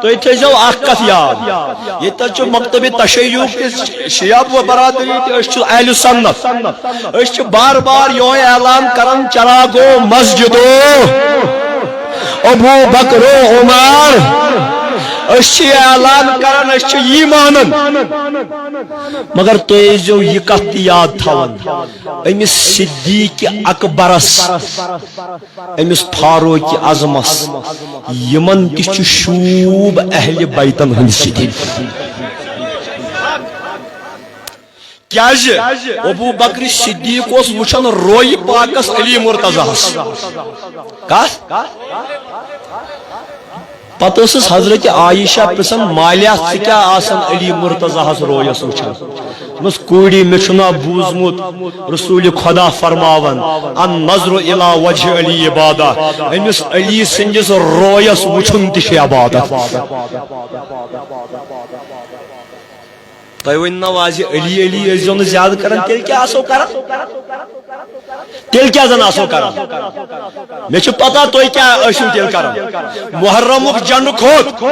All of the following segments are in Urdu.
تُہۍ تھٲیزیو اکھ کتھ یاد ییٚتٮ۪ن چھُ مکتبِ تشیع کِس شیاب و برادری تہِ أسۍ چھِ اہلِ سنت أسۍ چھِ بار بار یہوے اعلان کران چراغو مسجدو ابو بکر و عمر أسۍ اعلان کران أسۍ یی مانن مگر تُہۍ ٲسۍزیو یہِ کتھ تہِ یاد تھاوان أمِس صدیق اکبرس أمِس فاروق اعظمس یمن تہِ چھُ شوٗب اہلِ بیتن ہٕنٛدۍ سۭتۍ کیازِ ابو بکر صدیق اوس وٕچھان رویہِ پاکس علی مرتضیٰ کتھ پتہٕ ٲسٕس حضرت عائشہ پرژھان مالیہ ژٕ کیٛاہ آسان علی مرتضیٰ ہس رویس وٕچھان دوٚپمس کوٗری مےٚ چھُنا بوٗزمُت رسول خدا فرماون ان نظر الی وجہ علی عبادہ أمِس علی سٕنٛدِس رویس وٕچھُن تہِ چھُ عبادت تُہۍ ؤنِو آز علی علی ٲسۍزیو نہٕ زیادٕ کران تیٚلہِ کیٛاہ آسو کران تیٚلہِ کیٛاہ زن آسو کران مےٚ چھُ پتہ تُہۍ کیٛاہ ٲسِو تیٚلہِ کران محرمُک جنڈٕ کھوٚت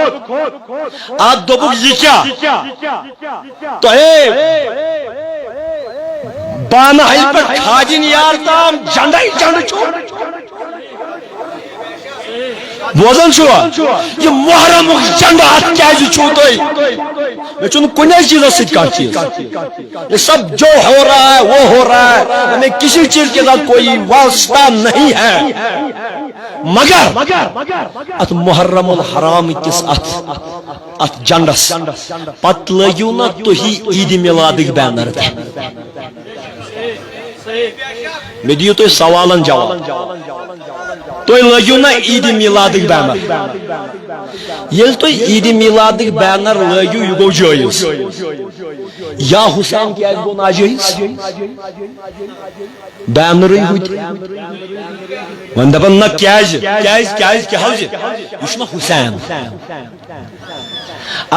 اتھ دوٚپُکھ یہِ کیٛاہ تۄہے بانہٕ ہلہِ پٮ۪ٹھ کھاجِن یار تام جنڈے جنڈٕ چھُ بوزان چھُوا یہِ محرمُک جنڈٕ اتھ کیٛازِ چھُو تُہۍ مےٚ چھُنہٕ کُنے چیٖزس سۭتۍ کانٛہہ چیٖز یہ سب جو ہو رہا ہے وہ ہو رہا ہے ہمیں کسی چیز کے ساتھ کوئی واسطہ نہیں ہے مگر ات محرم الحرام کس ات جنڈس پت لگیو نا تُہی عید میلادٕکۍ بینر مےٚ دِیِو تُہۍ سوالن جواب تُہۍ لٲگِو نا عید میلادٕکۍ بینر ییٚلہِ تُہۍ عید میلادٕکۍ بینر لٲگِو یہِ گوٚو جٲیز یا حسین کیٛازِ گوٚو ناجٲیز بینرٕے ہوٚتۍ وۄنۍ دپان نہ کیٛازِ کیٛاہ حظ یہِ چھُ نا حسین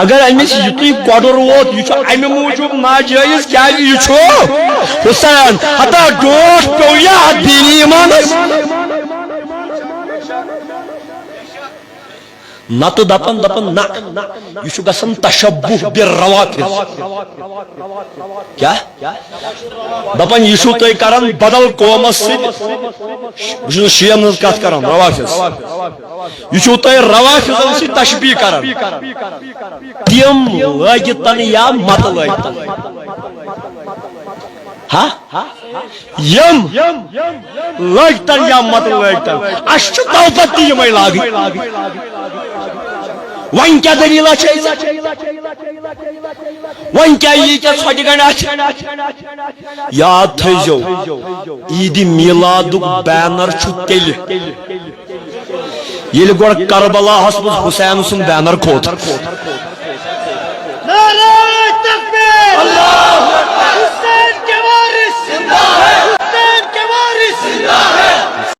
اگر أمِس یُتُے کۄڈُر ووت یہِ چھُ امہِ موٗجوٗب ناجٲیز کیٛازِ یہِ چھُ حسین ہتا ڈوٹھ پیوٚو یا دیٖنی ایٖمانس نتہٕ دپان نہ یہِ چھُ گژھان تشبُہ بالروافض کیٛاہ دپان یہِ چھُو تُہۍ کران بدل قومس سۭتۍ بہٕ چھُس شِین ہٕنٛز کتھ کران روافض یہِ چھُو تُہۍ روافضن سۭتۍ تشبیہ کران تِم لٲگِتن یا متہٕ لٲگِتن یم لٲگتن یا متہٕ لٲگتن اسہِ چھُ توپت تہِ یِمے لاگٕنۍ وۄنۍ کیٛاہ دٔلیٖلہ چھِ وۄنۍ کیٛاہ ییٖتیاہ ژھۄٹہِ گنڈِ اتھ یاد تھٲیزیو عید میلادُک بینر چھُ تیٚلہِ ییٚلہِ گۄڈٕ کربلاہس منٛز حسین سُنٛد بینر کھوٚت